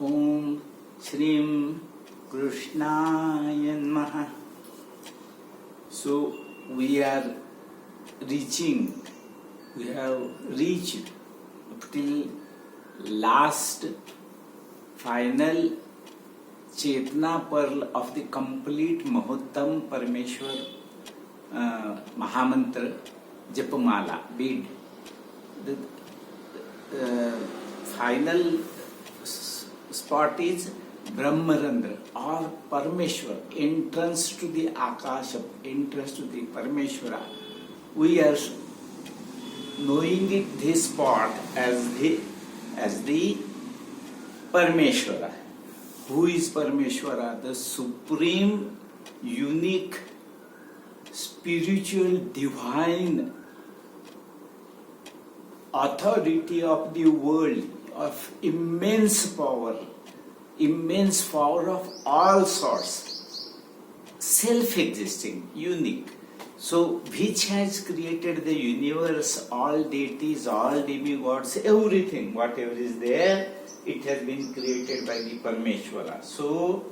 Om Shrim Krishnaya Namaha. So we have reached up till last final Chetna Pearl of the complete Mahottam Parameshwar Mahamantra Japamala bead. The final spot is Brahmarandra or Parameshwar, entrance to the Akasha, entrance to the Parameshwara. We are knowing it, this spot as the Parameshwara. Who is Parameshwara? The supreme, unique, spiritual, divine authority of the world, of immense power of all sorts, self-existing, unique. So, which has created the universe, all deities, all demigods, everything, whatever is there, it has been created by the Parameshwara. So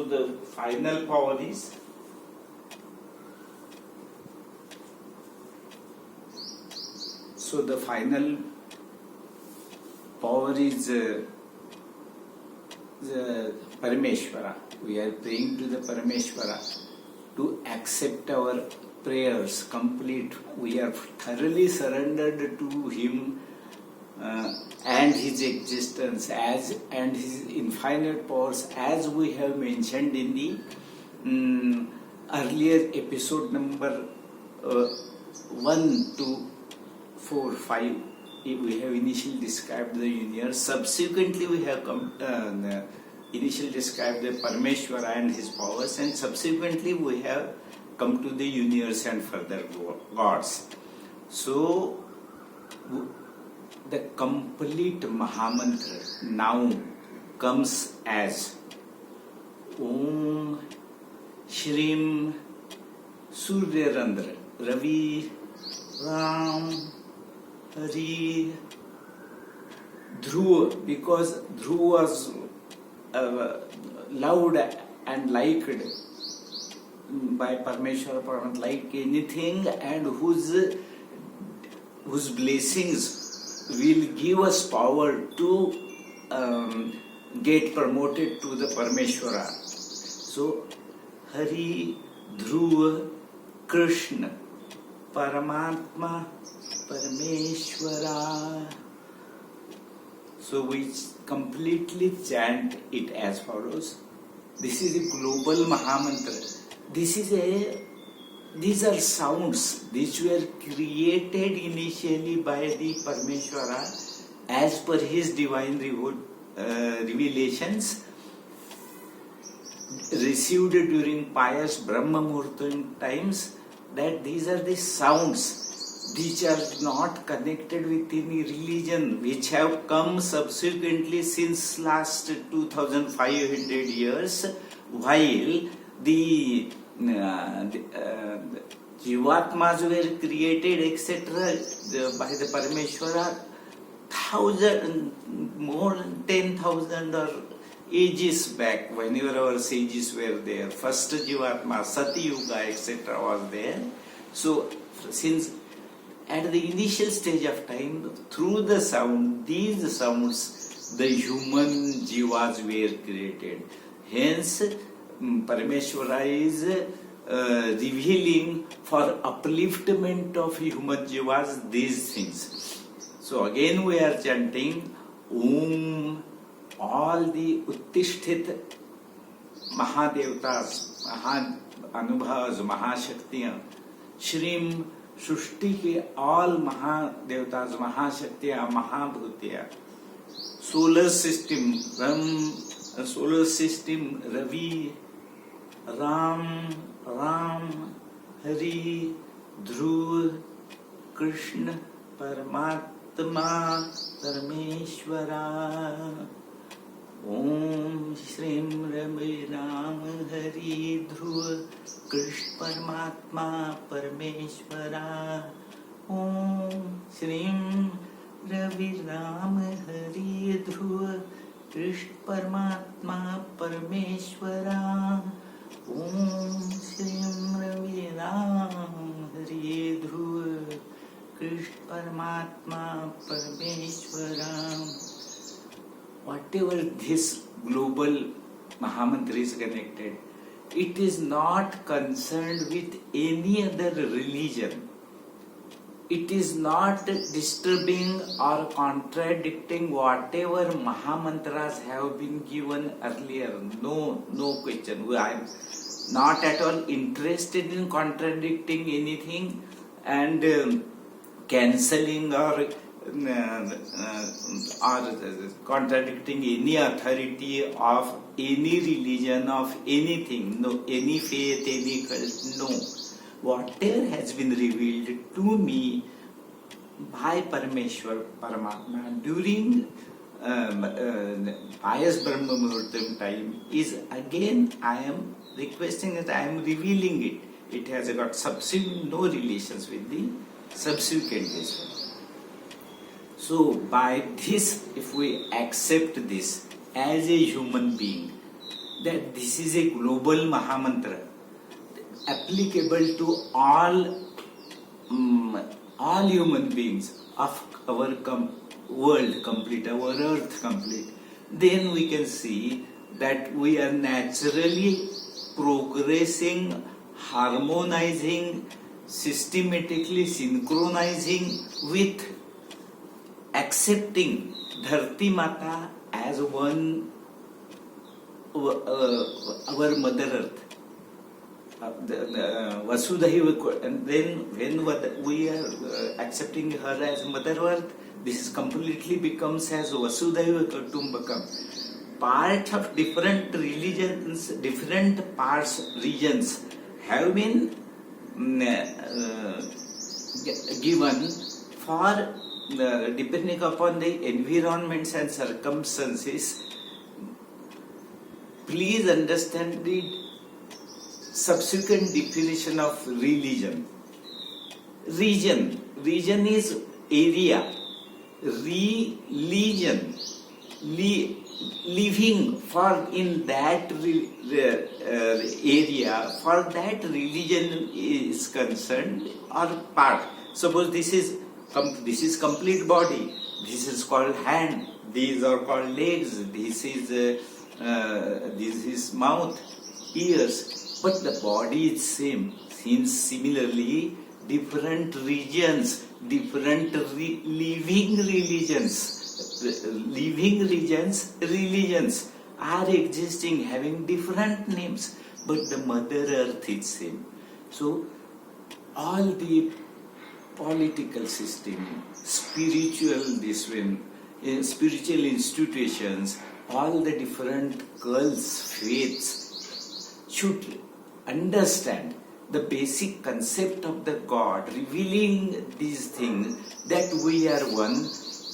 the final power is the Parameshwara. We are praying to the Parameshwara to accept our prayers complete. We are thoroughly surrendered to Him and His existence and His infinite powers, as we have mentioned in the earlier episode number 1 to 4, 5. We have initially described the universe. Subsequently, we have initially described the Parameshwara and his powers, and subsequently we have come to the universe and further gods. So, the complete Mahamantra now comes as Om Shrim Suryarandra Ravi Ram Hari Dhruva, because Dhruva was loved and liked by Parameshwara, like anything, and whose blessings will give us power to get promoted to the Parameshwara. So, Hari, Dhruva, Krishna, Paramatma, Parameshwara. So we completely chant it as follows. This is a global Mahamantra. These are sounds which were created initially by the Parameshwara as per his divine revelations received during pious Brahma Muhurta times, that these are the sounds which are not connected with any religion, which have come subsequently since last 2500 years, while the Jivatmas were created, etc., by the Parameshwara, more than 10,000 or ages back, whenever our sages were there. First Jivatma, Sati Yuga, etc., was there. So, since at the initial stage of time, through the sound, these sounds, the human jivas were created. Hence, Parameshwara is revealing for upliftment of human jivas these things. So again we are chanting Om, all the Uttishthit Mahadevtas, Anubhavas, Mahashaktiyan, Shrim, Shushti ke all Mahadevtas, Mahashaktiya, Mahabhutiya, solar system, Ravi, Ram, Hari, Dhruv, Krishna, Paramatma, Parameshwara. Om Shrim Ravi Ram Hari Dhruv Krishna Paramatma Parameshwara. Om Shrim Ravi Ram Hari Dhruv Krishna परमात्मा परमेश्वरा ओम श्री रविराम हरे ध्रुव कृष्ण परमात्मा परमेश्वरा. Whatever this global Mahamantra is connected, it is not concerned with any other religion. It is not disturbing or contradicting whatever Mahamantras have been given earlier. No question. I am not at all interested in contradicting anything and cancelling or contradicting any authority of any religion, of anything, no, any faith, any cult, no. Whatever has been revealed to me by Parameshwar Paramatma during pious Brahma Muhurtam time is again, I am requesting that I am revealing it. It has got no relations with the subsequent this one. So by this, if we accept this as a human being, that this is a global Mahamantra, applicable to all human beings of our world complete, our earth complete, then we can see that we are naturally progressing, harmonizing, systematically synchronizing with accepting Dharti Mata as one, our Mother Earth. Vasudhaiva, and then when we are accepting her as Mother Earth, this completely becomes as Vasudhaiva Kutumbakam. Part of different religions, different regions have been given for depending upon the environments and circumstances. Please understand the subsequent definition of religion. Region is area. Religion, living for in that area, for that religion is concerned or part. Suppose this is complete body. This is called hand. These are called legs. This is mouth, ears. But the body is same. Since similarly, different regions, different living religions are existing, having different names, but the Mother Earth is same. So all the political system, spiritual institutions, all the different cults, faiths should understand the basic concept of the God, revealing these things, that we are one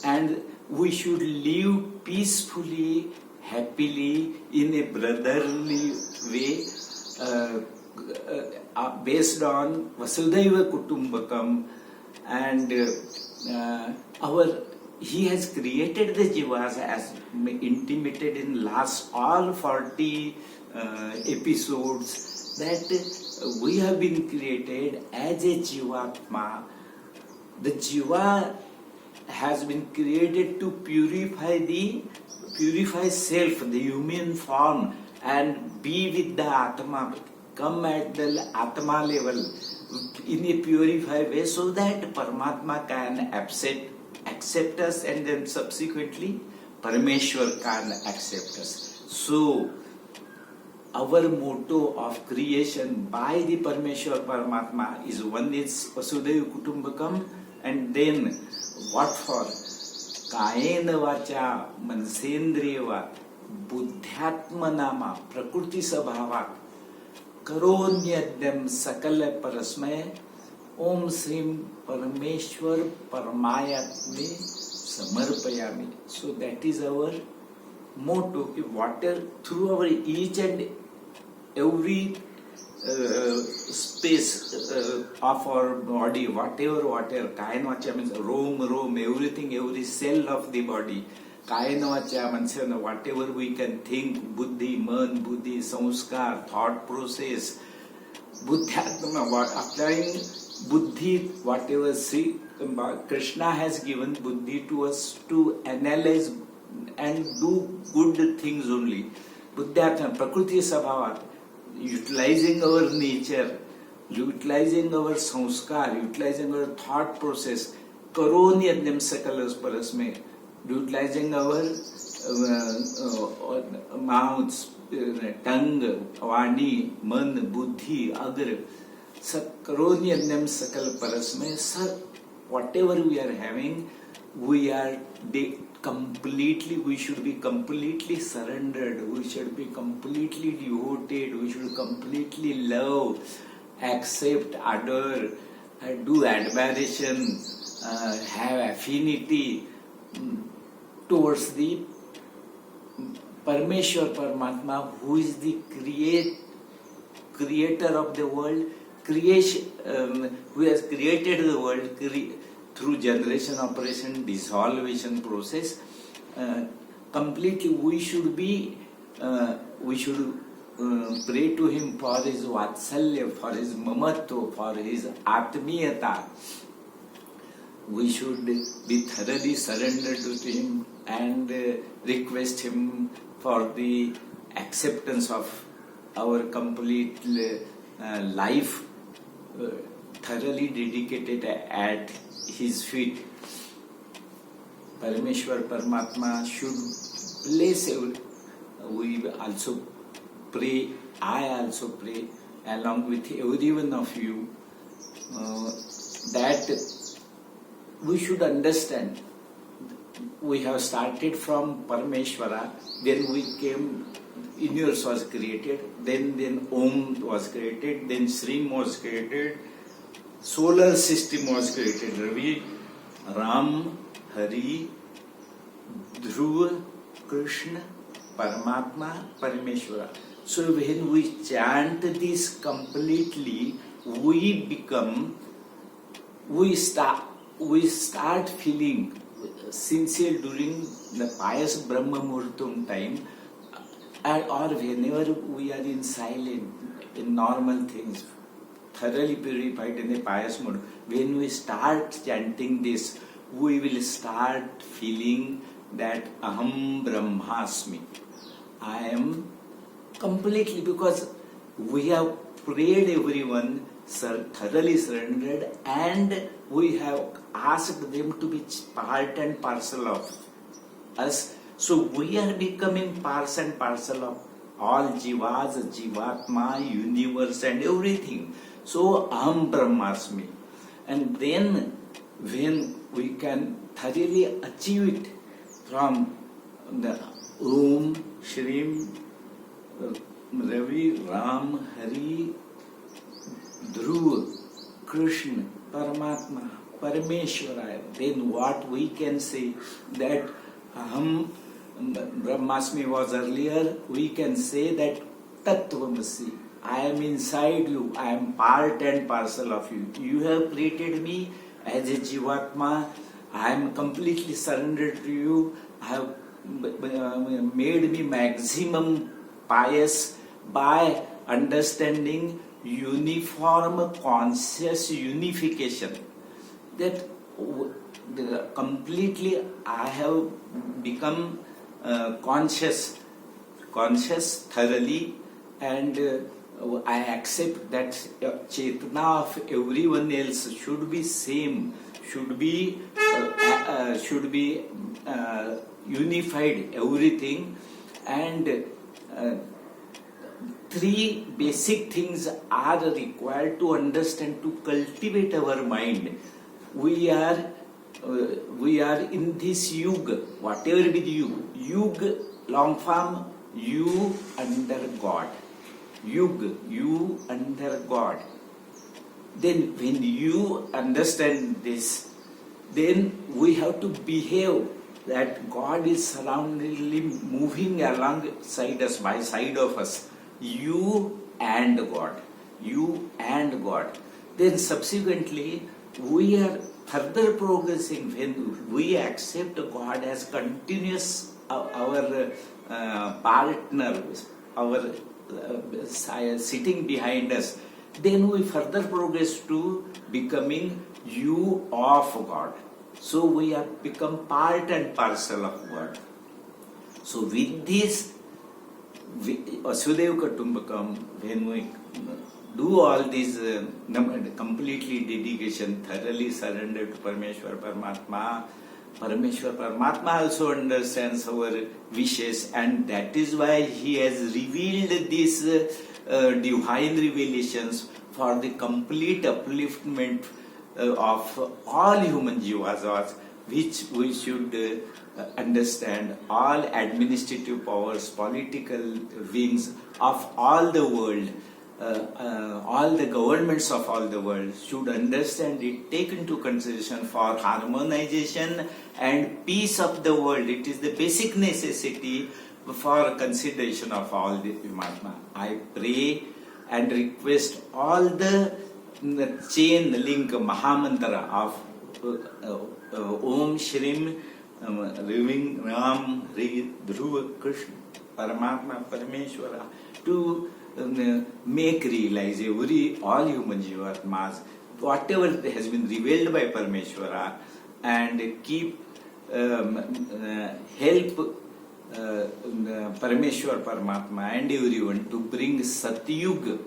and we should live peacefully, happily, in a brotherly way, based on Vasudhaiva Kutumbakam, and He has created the Jivas as intimated in last all 40 episodes, that we have been created as a Jivatma. The Jiva has been created to purify self, the human form, and be with the Atma, come at the Atma level in a purified way, so that Paramatma can accept us, and then subsequently Parameshwar can accept us. So our motto of creation by the Parameshwar Paramatma is one is Vasudhaiva Kutumbakam, and then what for? Kayena vacha mansendriyava buddhyatmanama prakriti sabhava karonyadhyam sakala parasmaya Om Srim Parameshwar Paramayatme Samarpayami. So that is our motto. Water through our each and every space of our body, whatever, Kayan Vacha means roam, everything, every cell of the body. काय नावाच्या माणसानं whatever we can think, बुद्धी, मन, बुद्धी, संस्कार, thought process, बुद्ध्यात्मा, applying buddhi, whatever Krishna has given buddhi to us to analyze and do good things only. Buddhyatma, prakriti sabhavat, utilizing our nature, utilizing our sanskar, utilizing our thought process, karoni adnyam sakalas parasme, utilizing our mouths, tongue, वाणी, मन, बुद्धि, अग्र, करोनि अन्यम सकल परस्मय, whatever we are having, we are completely, we should be completely surrendered, we should be completely devoted, we should completely love, accept, adore, do admiration, have affinity towards the Parameshwar Paramatma, who is the creator of the world, who has created the world through generation, operation, dissolution process. Completely, we should pray to him for his vatsalya, for his mamatva, for his atmiyata. We should be thoroughly surrendered to him and request him for the acceptance of our complete life, thoroughly dedicated at his feet. Parameshwar Paramatma should bless every. We also pray, I also pray along with every one of you that we should understand. We have started from Parameshwara, then we came, universe was created, then Om was created, then Shrim was created, solar system was created, Ravi, Ram, Hari, Dhruva, Krishna, Paramatma, Parameshwara. So when we chant this completely, we start feeling sincere during the pious Brahma Muhurtam time, or whenever we are in silent, in normal things, thoroughly purified in a pious mood. When we start chanting this, we will start feeling that Aham Brahmasmi. I am completely, because we have prayed everyone, thoroughly surrendered, and we have asked them to be part and parcel of us. So we are becoming part and parcel of all jivas, jivatma, universe and everything. So Aham Brahmasmi. And then when we can thoroughly achieve it from the Om, Shrim, Ravi, Ram, Hari, Dhruva, Krishna, Paramatma, Parameshwara, then what we can say that Aham Brahmasmi was earlier, we can say that Tattvamasi, I am inside you, I am part and parcel of you. You have created me as a Jivatma, I am completely surrendered to you, I have made me maximum pious by understanding uniform conscious unification. That completely I have become conscious thoroughly, and I accept that Chetana of everyone else should be same, should be unified, everything, and three basic things are required to understand, to cultivate our mind. We are in this yuga, whatever be the yuga, long form, you under God. Yuga, you under God. Then when you understand this, then we have to behave that God is surroundingly moving alongside us, by side of us. You and God. You and God. Then subsequently, we are further progressing when we accept God as continuous our partner, our sitting behind us, then we further progress to becoming you of God. So we have become part and parcel of God. So with this Vasudhaiva Kutumbakam, when we do all this completely dedication, thoroughly surrender to Parmeshwar Paramatma, Parameshwar Paramatma also understands our wishes, and that is why he has revealed these divine revelations for the complete upliftment of all human jivas, which we should understand. All administrative powers, political wings of all the world, all the governments of all the world should understand it, take into consideration for harmonization and peace of the world. It is the basic necessity for consideration of all the Mahatma. I pray and request all the chain link Mahamantra of Om Shrim Living Ram Dhruva Krishna Paramatma Parameshwara to make realize all human jivatmas whatever has been revealed by Parameshwara, and keep help Parameshwar Paramatma and everyone to bring Satyug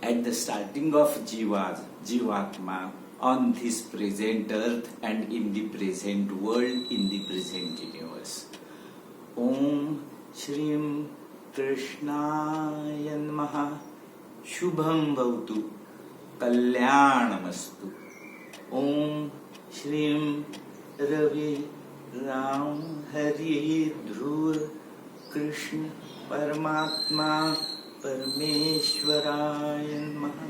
at the starting of Jivatma on this present earth and in the present world, in the present universe. Om Shrim Krishnaya Namaha. Shubham Bhavatu Kalyanamastu. Om Shrim Ravi Ram Hari Dhruva Krishna Paramatma Parameshwaraya Namaha.